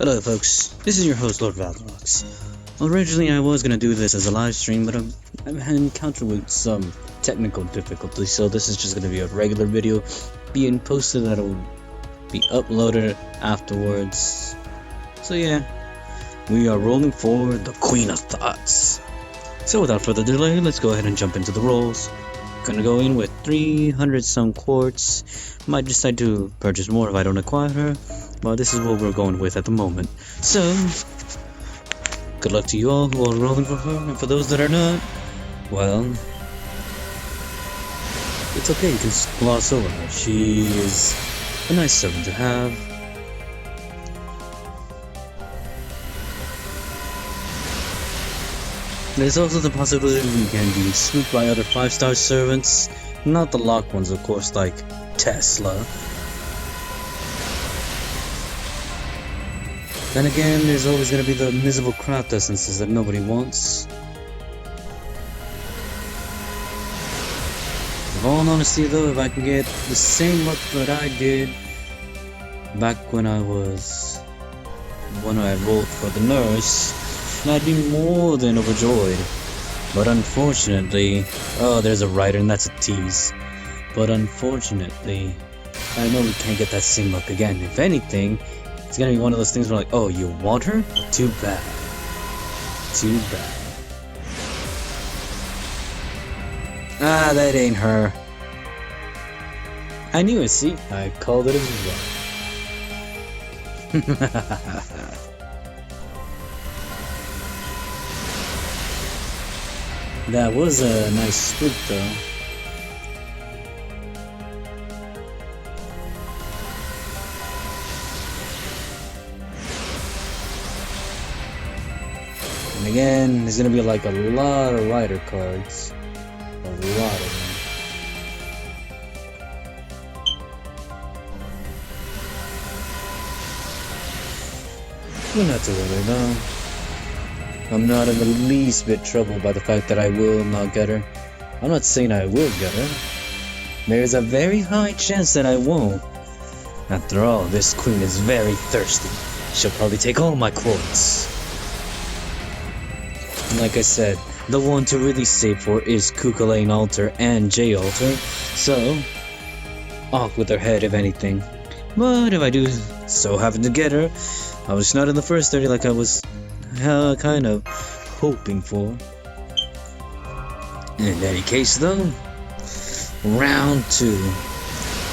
Hello folks, this is your host Lord Valorox. Originally I was going to do this as a live stream, but I've had encountered with some technical difficulties, so this is just going to be a regular video being posted that'll be uploaded afterwards. So yeah, we are rolling for the Queen of Thoughts. So without further delay, let's go ahead and jump into the rolls. Gonna go in with 300 some quartz. Might decide to purchase more if I don't acquire her, but this is what we're going with at the moment. So good luck to you all who are rolling for her, and for those that are not, well, it's okay, just gloss over her. She is a nice servant to have. There's also the possibility we can be swooped by other 5-star servants, not the locked ones of course, like Tesla. Then again, there's always going to be the miserable craft essences that nobody wants. In all honesty though, if I can get the same luck that I did back when I rolled for the nurse, I'd be more than overjoyed. But unfortunately, oh, there's a writer and that's a tease. But unfortunately, I know we can't get that same luck again. If anything, it's gonna be one of those things where like, oh, you want her? Too bad. Too bad. Ah, that ain't her. I knew it, see? I called it as well. That was a nice spook though. And again, there's gonna be like a lot of rider cards. A lot of them. We're not to worry though. I'm not in the least bit troubled by the fact that I will not get her. I'm not saying I will get her. There's a very high chance that I won't. After all, this queen is very thirsty. She'll probably take all my quartz. And like I said, the one to really save for is Cuchulainn Altar and J Altar, so off with her head if anything. But if I do so happen to get her, I was not in the first 30 like I was kind of hoping for. In any case though, round 2.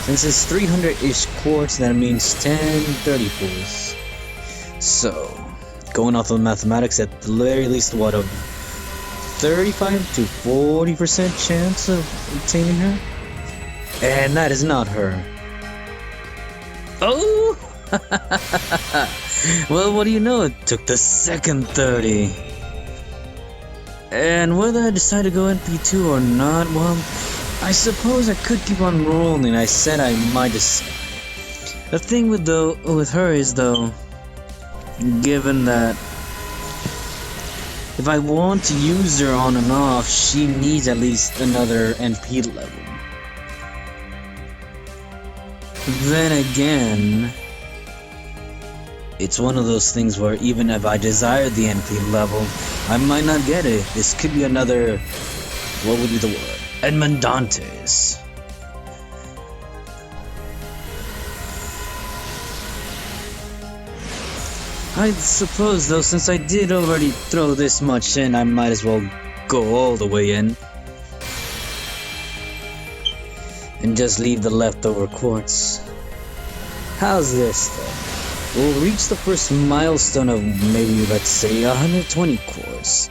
Since it's 300-ish quartz, that means 10 34s. So, going off of mathematics, at the very least, what, a 35 to 40% chance of obtaining her? And that is not her. Oh! Well, what do you know? It took the second 30. And whether I decide to go NP2 or not, well, I suppose I could keep on rolling. I said I might decide. The thing with her is though, given that if I want to use her on and off, she needs at least another NP level. Then again, it's one of those things where even if I desire the NP level, I might not get it. This could be another, what would be the word? Edmondantes. I suppose though, since I did already throw this much in, I might as well go all the way in. And just leave the leftover quartz. How's this though? We'll reach the first milestone of maybe, let's say, 120 quartz.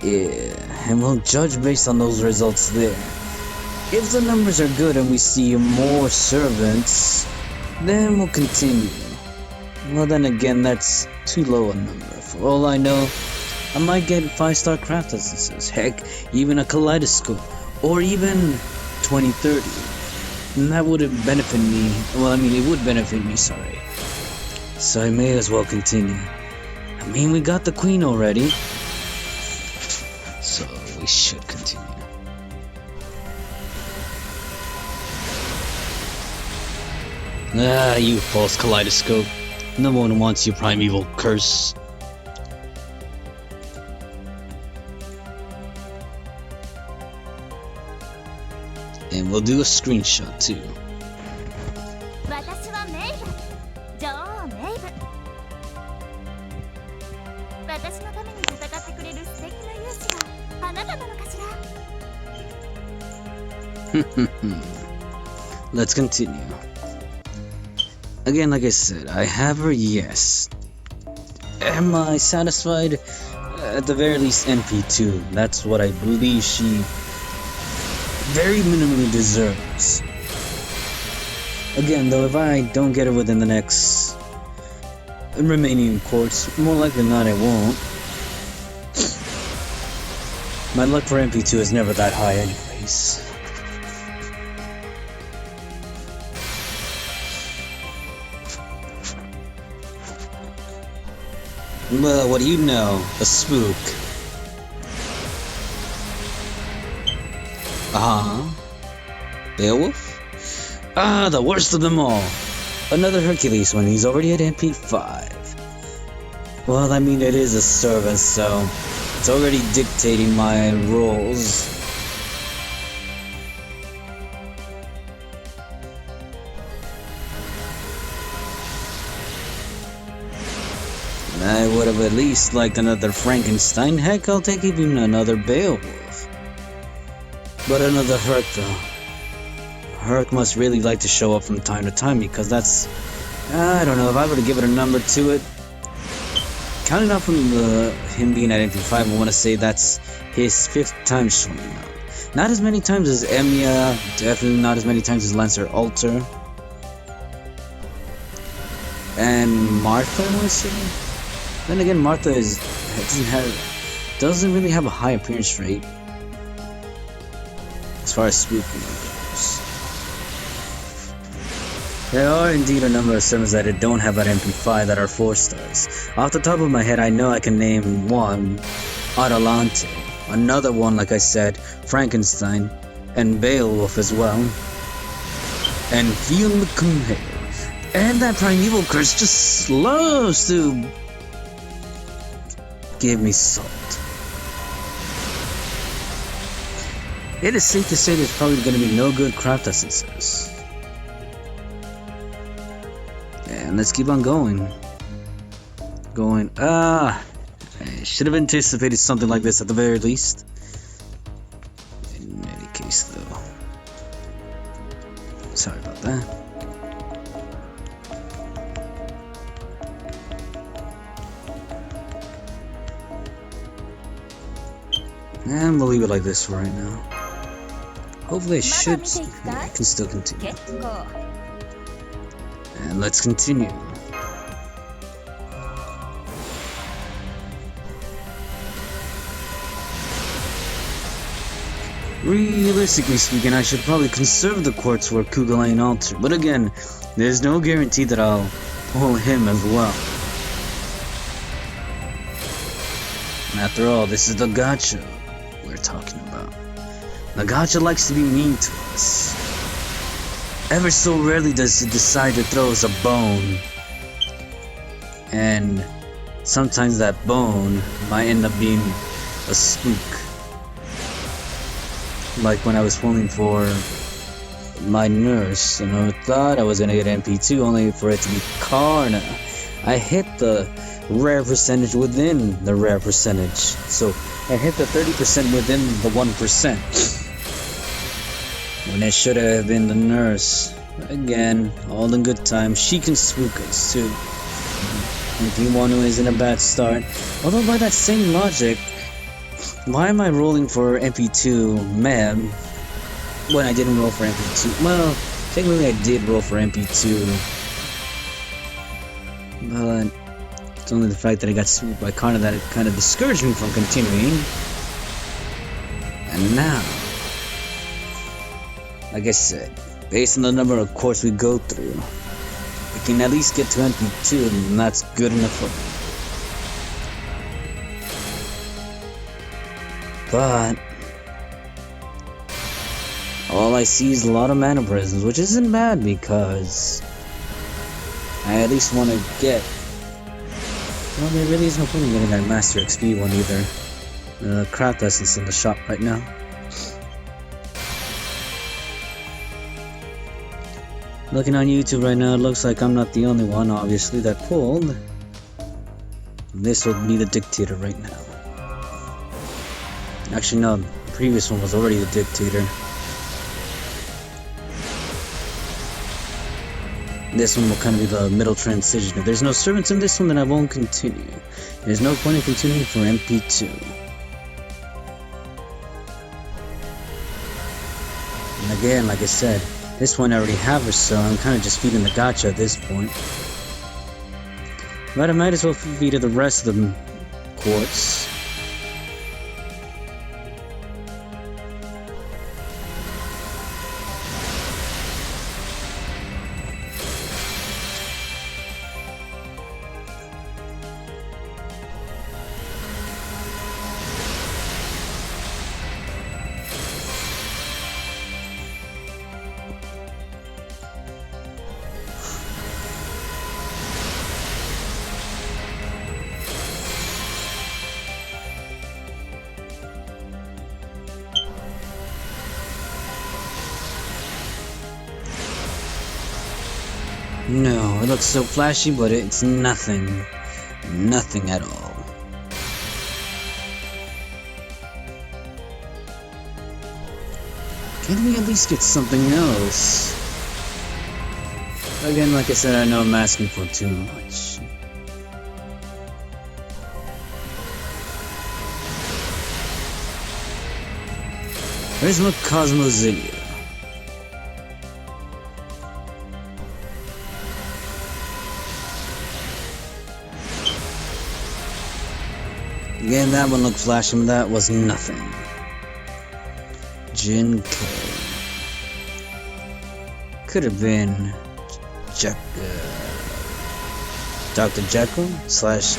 Yeah, and we'll judge based on those results there. If the numbers are good and we see more servants, then we'll continue. Well, then again, that's too low a number. For all I know, I might get 5-star craft essences, heck, even a kaleidoscope, or even 2030. And that wouldn't benefit me. Well, I mean, it would benefit me, sorry. So I may as well continue. I mean, we got the queen already, so we should continue. Ah, you false kaleidoscope. No one wants your primeval curse. And we'll do a screenshot too. 私はメイブ、女王メイブ。私のために戦ってくれる素敵な勇士があなたなのかしら。Let's continue. Again, like I said, I have her, yes. Am I satisfied? At the very least, NP2. That's what I believe she very minimally deserves. Again, though, if I don't get her within the next remaining courts, more likely than not I won't. My luck for NP2 is never that high anyways. Well, what do you know? A spook. Beowulf? Ah, the worst of them all. Another Hercules when he's already at MP5. Well, I mean, it is a service, so it's already dictating my roles. I would have at least liked another Frankenstein. Heck, I'll take even another Beowulf. But another Herc, though. Herc must really like to show up from time to time because that's... I don't know, if I were to give it a number to it... Counting out from him being at MP5, I want to say that's his 5th time showing up. Not as many times as Emiya, definitely not as many times as Lancer Alter. And Martha, I want to say? Then again, Martha doesn't really have a high appearance rate as far as spooking goes. There are indeed a number of servants that don't have at MP5 that are 4 stars. Off the top of my head, I know I can name one, Atalante, another one, like I said, Frankenstein, and Beowulf as well, and Fion the Kumhe. And that primeval curse just loves to give me salt. It is safe to say there's probably going to be no good craft essences. And let's keep on going. I should have anticipated something like this at the very least. In any case, though. Sorry about that. And we'll leave it like this for right now. Hopefully I can still continue. And let's continue. Realistically speaking, I should probably conserve the quartz for Kugelain Altar, but again, there's no guarantee that I'll pull him as well. After all, this is the gacha we're talking about. The gacha likes to be mean to us. Ever so rarely does it decide to throw us a bone. And sometimes that bone might end up being a spook. Like when I was pulling for my nurse, and I thought I was gonna get MP2 only for it to be Karna. I hit the rare percentage within the rare percentage. So I hit the 30% within the 1%. When it should have been the nurse. Again, all in good time. She can spook us too. MP1 isn't a bad start. Although by that same logic, why am I rolling for MP2 Meb when I didn't roll for MP2? Well, technically I did roll for MP2. But it's only the fact that I got spooked by Karna that it kind of discouraged me from continuing. And now, like I said, based on the number of courts we go through, we can at least get to MP2, and that's good enough for me. But all I see is a lot of mana presence, which isn't bad because I at least want to get. Well, there really is no point in getting that Master XP one either. Craft essence in the shop right now. Looking on YouTube right now, it looks like I'm not the only one, obviously, that pulled. This would be the Dictator right now. Actually, no, the previous one was already the Dictator. This one will kind of be the middle transition. If there's no servants in this one, then I won't continue. There's no point in continuing for MP2. And again, like I said, this one I already have her, so I'm kind of just feeding the gacha at this point. But I might as well feed her the rest of the quartz. No, it looks so flashy, but it's nothing. Nothing at all. Can we at least get something else? Again, like I said, I know I'm asking for too much. Where's my Cosmozilia? Again, that one looked flashy, but that was nothing. Jin K. Could have been Dr. Jekyll /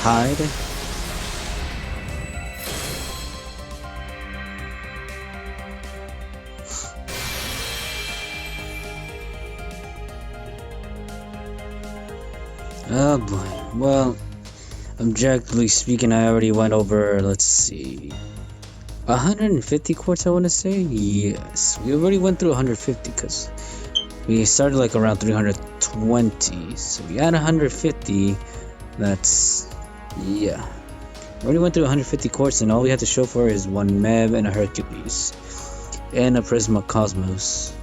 Hyde. Oh boy. Well, objectively speaking, I already went over, let's see, 150 quartz, I want to say? Yes, we already went through 150 because we started like around 320, so we had 150, that's, yeah. We already went through 150 quartz and all we had to show for is one Meb and a Hercules and a Prisma Cosmos.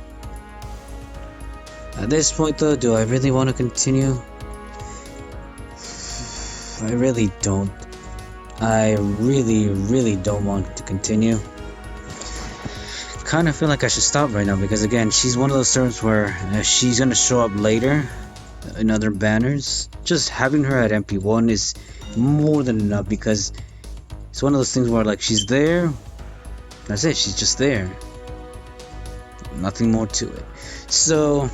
At this point though, do I really want to continue? I really don't. I really don't want to continue. Kind of feel like I should stop right now because again, she's one of those servants where she's gonna show up later in other banners. Just having her at MP1 is more than enough because it's one of those things where like she's there, that's it, she's just there. Nothing more to it. So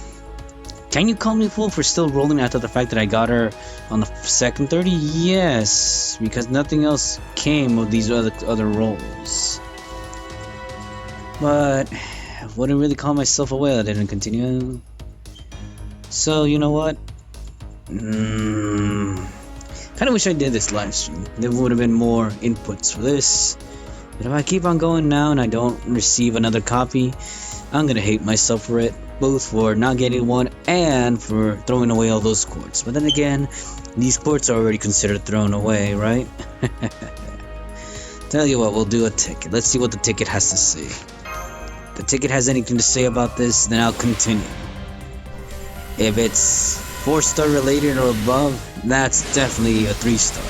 can you call me fool for still rolling after the fact that I got her on the second 30? Yes, because nothing else came of these other rolls. But I wouldn't really call myself a whale. I didn't continue. So you know what? Kind of wish I did this live stream. There would have been more inputs for this. But if I keep on going now and I don't receive another copy, I'm gonna hate myself for it. Both for not getting one and for throwing away all those quartz. But then again, these quartz are already considered thrown away, right? Tell you what, we'll do a ticket. Let's see what the ticket has to say. If the ticket has anything to say about this, then I'll continue. If it's 4-star related or above, that's definitely a 3-star.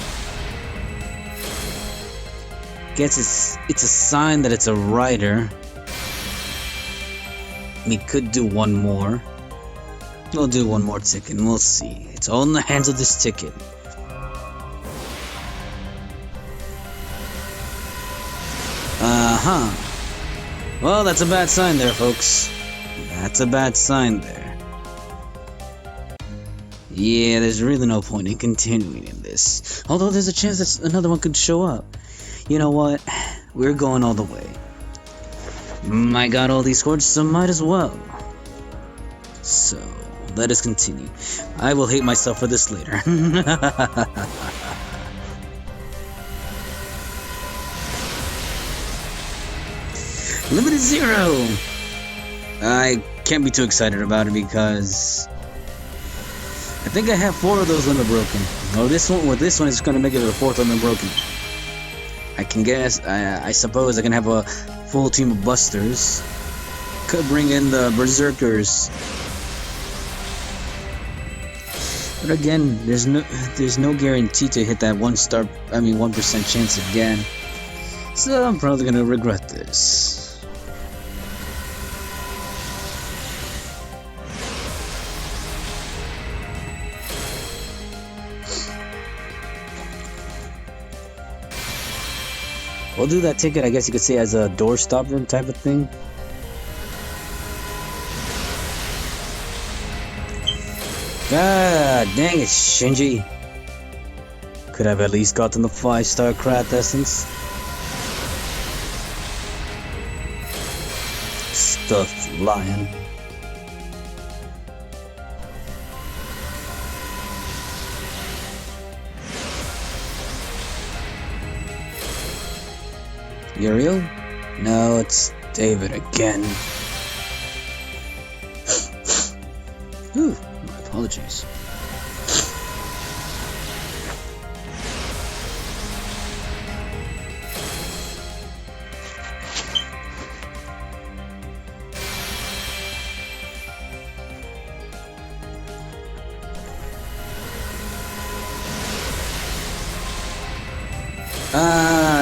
Guess it's a sign that it's a writer. We could do one more. We'll do one more ticket and we'll see. It's all in the hands of this ticket. Well, that's a bad sign there, folks. That's a bad sign there. Yeah, there's really no point in continuing in this. Although there's a chance that another one could show up. You know what? We're going all the way. I got all these quartz, so might as well. So, let us continue. I will hate myself for this later. Limited Zero! I can't be too excited about it because I think I have 4 of those limit broken. Oh, this one is gonna make it a 4th limit broken. I can guess. I suppose I can have a full team of busters. Could bring in the berserkers. But again, there's no guarantee to hit that 1% chance again. So I'm probably gonna regret this. We'll do that ticket, I guess you could say, as a door stopper type of thing. God dang it, Shinji. Could have at least gotten the 5-star Krath Essence. Stuffed lion. Uriel? No, it's David again. Ooh, my apologies.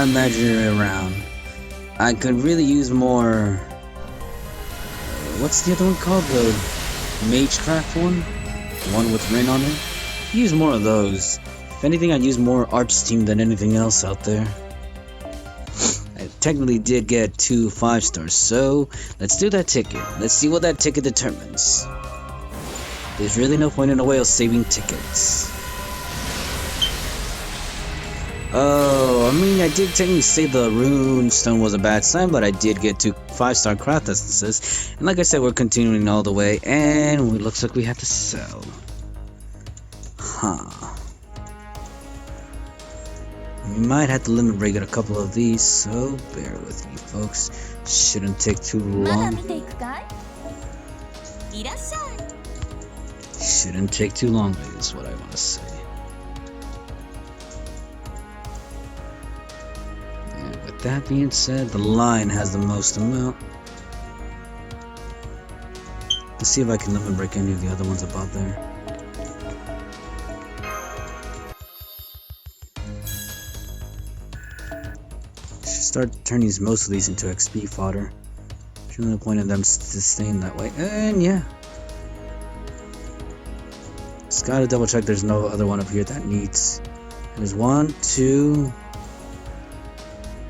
Imaginary around. I could really use more. What's the other one called? The Magecraft one? The one with Rin on it? Use more of those. If anything, I'd use more Arch Team than anything else out there. I technically did get 2 5-stars, so let's do that ticket. Let's see what that ticket determines. There's really no point in a whale saving tickets. Oh, I mean, I did technically say the Rune Stone was a bad sign, but I did get 2 5-star Krath Essences. And like I said, we're continuing all the way, and it looks like we have to sell. Huh. We might have to limit break a couple of these, so bear with me, folks. Shouldn't take too long. Shouldn't take too long, is what I want to say. That being said, the line has the most amount. Let's see if I can limit break any of the other ones above there. Should start turning most of these into XP fodder. There's no point in them to staying that way. And yeah. Just gotta double check there's no other one up here that needs. There's 1, 2,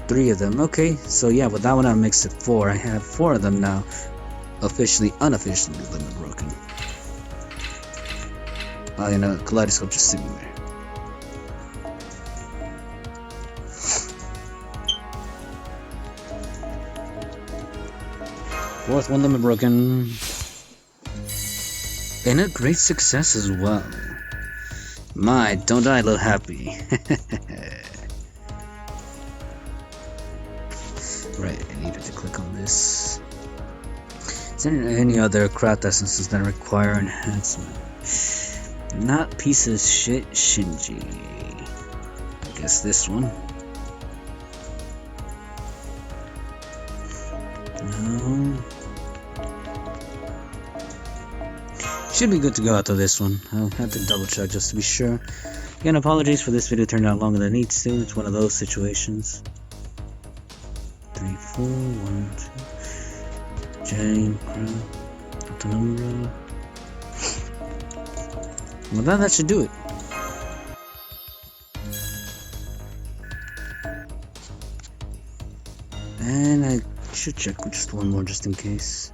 3 of them. Okay, so yeah, with that one I mixed it 4. I have 4 of them now, unofficially limit broken. Oh, you know, Kaleidoscope just sitting there. Fourth one limit broken. And a great success as well. My, don't I look happy. Right, I needed to click on this. Is there any other Krath Essences that require enhancement? Not piece of shit Shinji. I guess this one. No. Should be good to go after this one. I'll have to double check just to be sure. Again, apologies for this video turned out longer than it needs to. It's one of those situations. 3, 4, 1, 2. Jane, Penumbra. Well, that should do it. And I should check just one more just in case.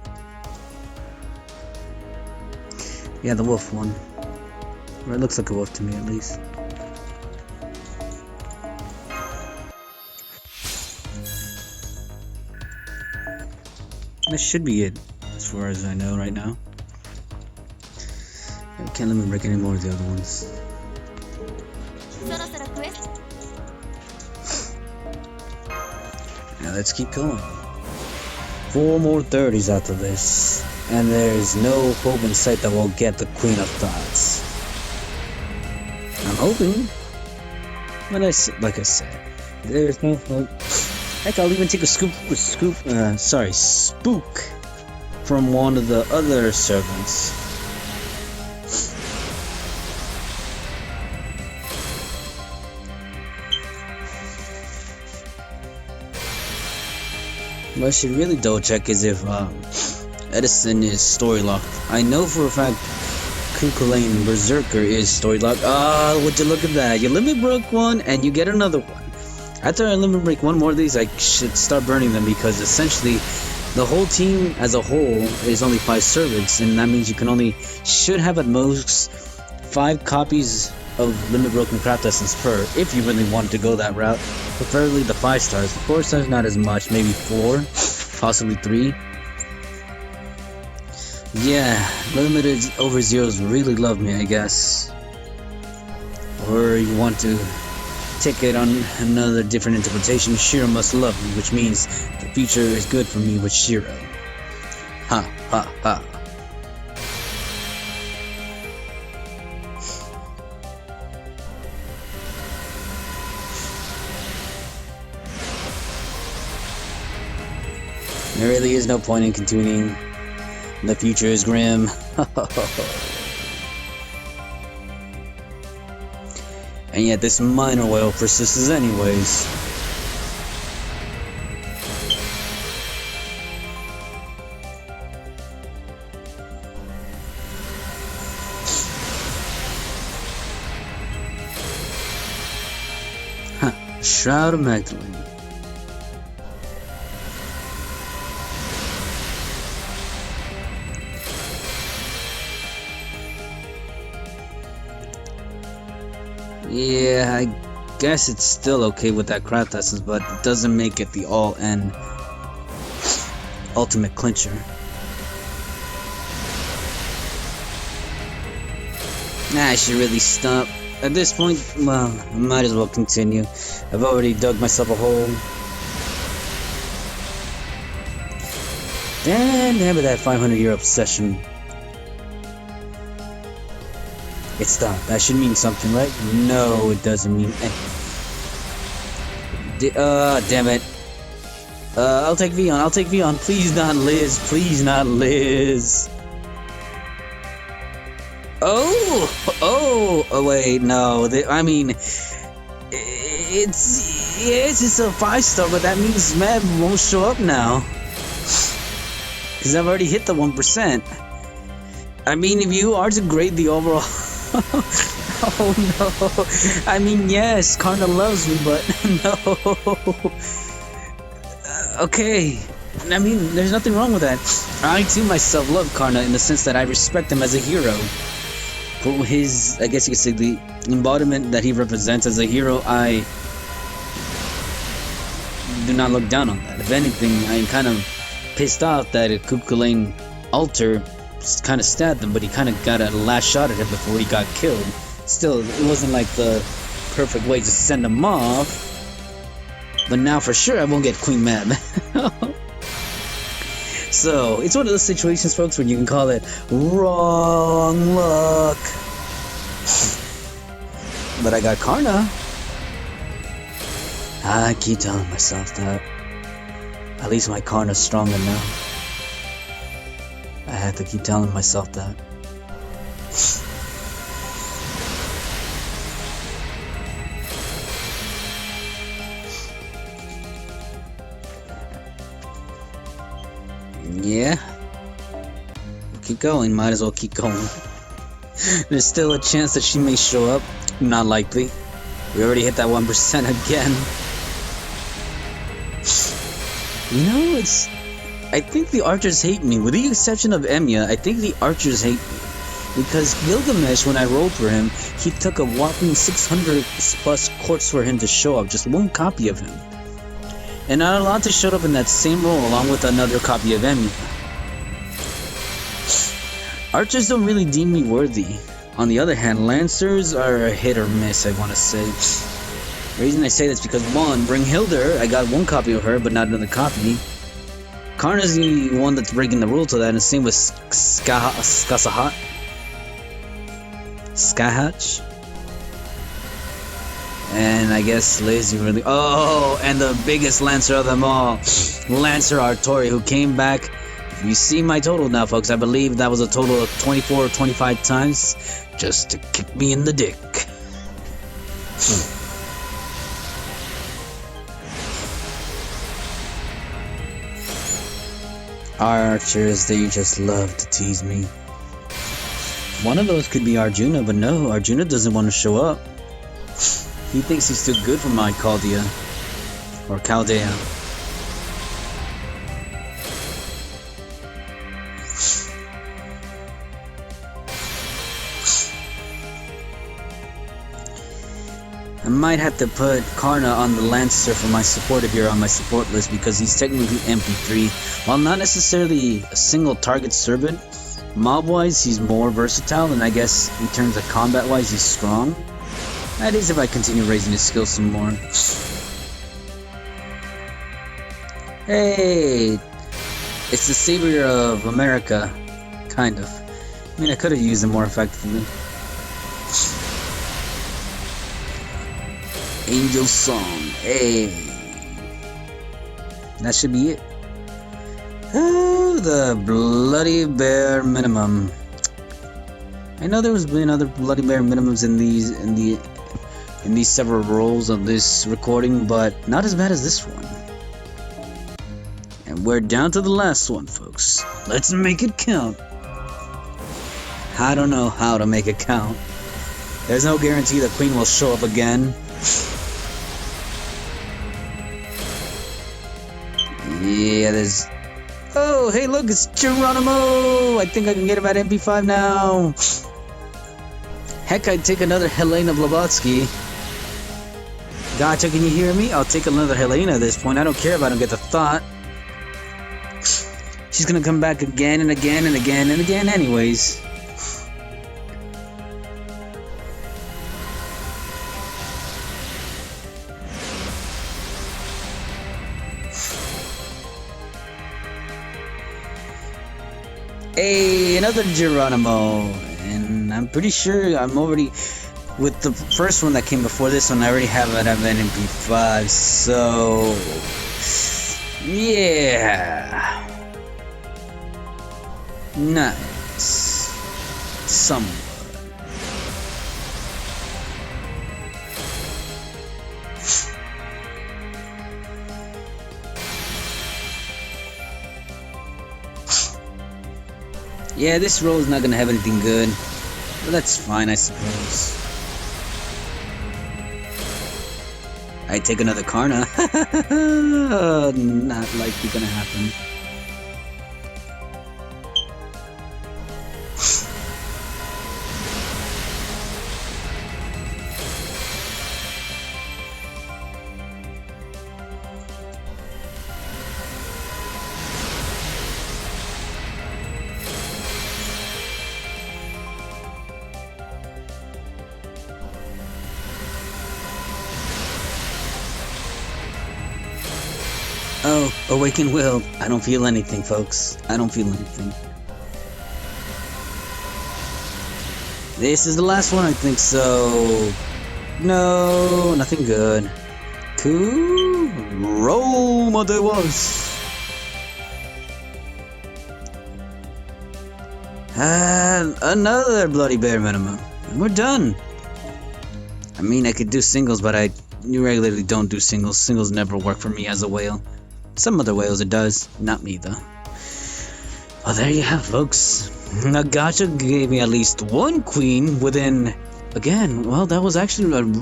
Yeah, the wolf one. Or it looks like a wolf to me at least. That should be it, as far as I know right now. can't let me break any more of the other ones. そろそろクエスト Now let's keep going. 4 more 30s after this, and there's no hope in sight that we'll get the Queen of Thoughts. I'm hoping, but like I said, there's no hope. Heck, I'll even take a spook from one of the other servants. What I should really double check is if Edison is story locked. I know for a fact Cuchulainn Berserker is story locked. Ah, would you look at that? You limit break one and you get another one. After I limit break one more of these, I should start burning them, because essentially the whole team as a whole is only 5 servants, and that means you should have at most 5 copies of limit broken craft essence per, if you really want to go that route. Preferably the 5 stars. The 4 stars not as much, maybe 4, possibly 3. Yeah, limited over zeros really love me, I guess. Or you want to take it on another different interpretation, Shiro must love me, which means the future is good for me with Shiro. Ha ha ha. There really is no point in continuing. The future is grim. And yet this minor whale persists anyways. Huh. Shroud of Magdalene. Yeah, I guess it's still okay with that craft essence, but it doesn't make it the all-end ultimate clincher. Nah, I should really stop. At this point, well, I might as well continue. I've already dug myself a hole. Damn it, that 500-year obsession. It stopped. That should mean something, right? No, it doesn't mean damn it. I'll take Vion. I'll take Vion. Please not Liz. Please not Liz. Oh, wait, no. I mean, it's just a 5-star, but that means Mab won't show up now. Because I've already hit the 1%. I mean, if you are to grade the overall... Oh no, I mean, yes, Karna loves me, but no. Okay, I mean, there's nothing wrong with that. I too myself love Karna in the sense that I respect him as a hero. For his, I guess you could say, the embodiment that he represents as a hero, I do not look down on that. If anything, I'm kind of pissed off that Cuchulainn Alter kind of stabbed him, but he kind of got a last shot at him before he got killed. Still, it wasn't like the perfect way to send him off. But now for sure I won't get Queen Mab. So, it's one of those situations, folks, when you can call it wrong luck. But I got Karna. I keep telling myself that. At least my Karna's stronger now. I have to keep telling myself that. Yeah. Keep going, might as well keep going. There's still a chance that she may show up. Not likely. We already hit that 1% again. You know, I think the archers hate me. With the exception of Emiya, I think the archers hate me. Because Gilgamesh, when I rolled for him, he took a whopping 600 plus quartz for him to show up. Just one copy of him. And Atalanta showed up in that same role along with another copy of Emiya. Archers don't really deem me worthy. On the other hand, Lancers are a hit or miss, I want to say. The reason I say that's because, one, Bringhilder, I got one copy of her, but not another copy. Karna's the one that's breaking the rule to that, and the same with Skahatch. And I guess Lazy really... Oh, and the biggest Lancer of them all, Lancer Artori, who came back. If you see my total now, folks, I believe that was a total of 24 or 25 times just to kick me in the dick. Archers, they just love to tease me. One of those could be Arjuna, but no, Arjuna doesn't want to show up. He thinks he's too good for my Chaldea. Or Chaldea. I might have to put Karna on the Lancer for my support if you're on my support list, because he's technically MP3. While not necessarily a single target servant, mob-wise he's more versatile, and I guess in terms of combat-wise he's strong. That is if I continue raising his skills some more. Hey! It's the savior of America. Kind of. I mean, I could have used him more effectively. Angel Song. Hey! That should be it. Oh, the Bloody Bear Minimum. I know there was been other Bloody Bear Minimums in these several roles of this recording, but not as bad as this one. And we're down to the last one, folks. Let's make it count. I don't know how to make it count. There's no guarantee the Queen will show up again. Yeah, there's... Oh, hey, look, it's Geronimo! I think I can get him at MP5 now. Heck, I'd take another Helena Blavatsky. Gotcha, can you hear me? I'll take another Helena at this point. I don't care if I don't get the thought. She's gonna come back again and again and again and again anyways. Hey, another Geronimo. And I'm pretty sure I'm already... With the first one that came before this one, I already have it at MP5, so... Yeah... Nice. Somewhat. Yeah, this roll is not gonna have anything good, but that's fine, I suppose. I take another Karna. Not likely gonna happen. Oh, Awaken Will. I don't feel anything, folks. I don't feel anything. This is the last one, I think so. No, nothing good. Cool. Roma there was. And another Bloody Bear Minimum. And we're done. I mean, I could do singles, but I regularly don't do singles. Singles never work for me as a whale. Some other whales it does, not me though. Well, there you have, folks. Nagacha gave me at least one queen within... Again, well, that was actually...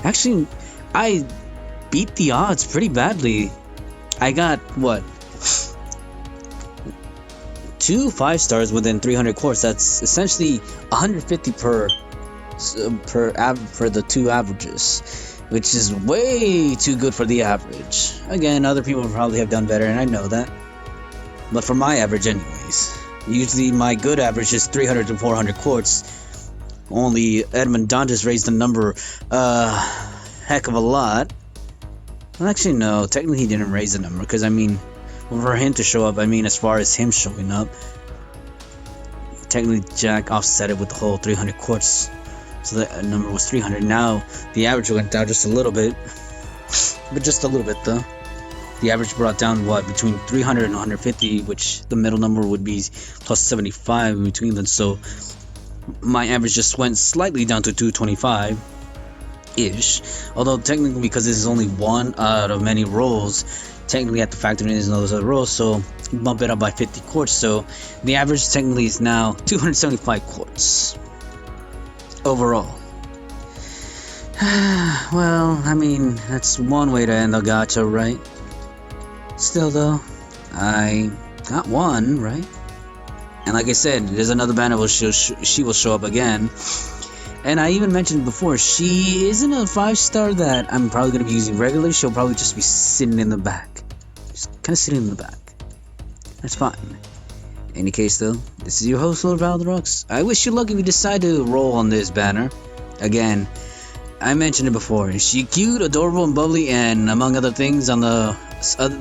Actually, I beat the odds pretty badly. I got, what? 2 5-stars within 300 quartz. That's essentially 150 per the 2 averages. Which is way too good for the average. Again, other people probably have done better, and I know that. But for my average anyways. Usually my good average is 300 to 400 quartz. Only Edmond Dantes raised the number heck of a lot. Well, actually, no. Technically, he didn't raise the number because, I mean, for him to show up, I mean, as far as him showing up, technically Jack offset it with the whole 300 quartz. So the number was 300. Now, the average went down just a little bit. But just a little bit, though. The average brought down, what, between 300 and 150, which the middle number would be plus 75 in between them. So my average just went slightly down to 225-ish. Although technically, because this is only one out of many rolls, technically I have to factor in those other rolls, so bump it up by 50 quartz. So the average technically is now 275 quartz overall. Well, I mean, that's one way to end the gacha, right? Still though, I got one, right? And like I said, there's another banner where she will show up again. And I even mentioned before, she isn't a 5-star that I'm probably going to be using regularly. She'll probably just be sitting in the back. Just kind of sitting in the back. That's fine. In any case though, this is your host, Lord Valderox. I wish you luck if you decide to roll on this banner. Again, I mentioned it before. Is she cute, adorable, and bubbly, and among other things on the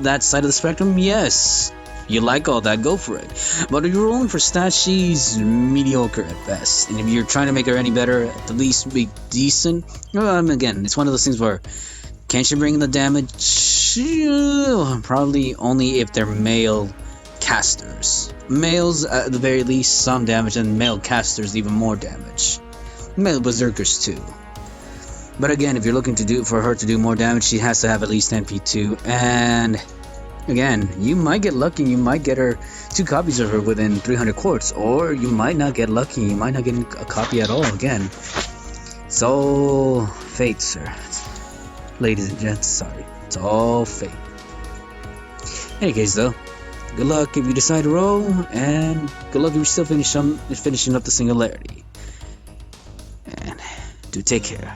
that side of the spectrum? Yes. You like all that, go for it. But if you're rolling for stats, she's mediocre at best. And if you're trying to make her any better, at the least be decent. Again, it's one of those things where, can she bring in the damage? Probably only if they're male casters. Males, at the very least, some damage, and male casters, even more damage. Male berserkers, too. But again, if you're looking for her to do more damage, she has to have at least MP2. And again, you might get lucky. You might get her 2 copies of her within 300 quartz, or you might not get lucky. You might not get a copy at all. Again, it's all fate, sir. Ladies and gents, sorry, it's all fate. In any case, though, good luck if you decide to roll, and good luck if you're still finishing up the singularity. And do take care.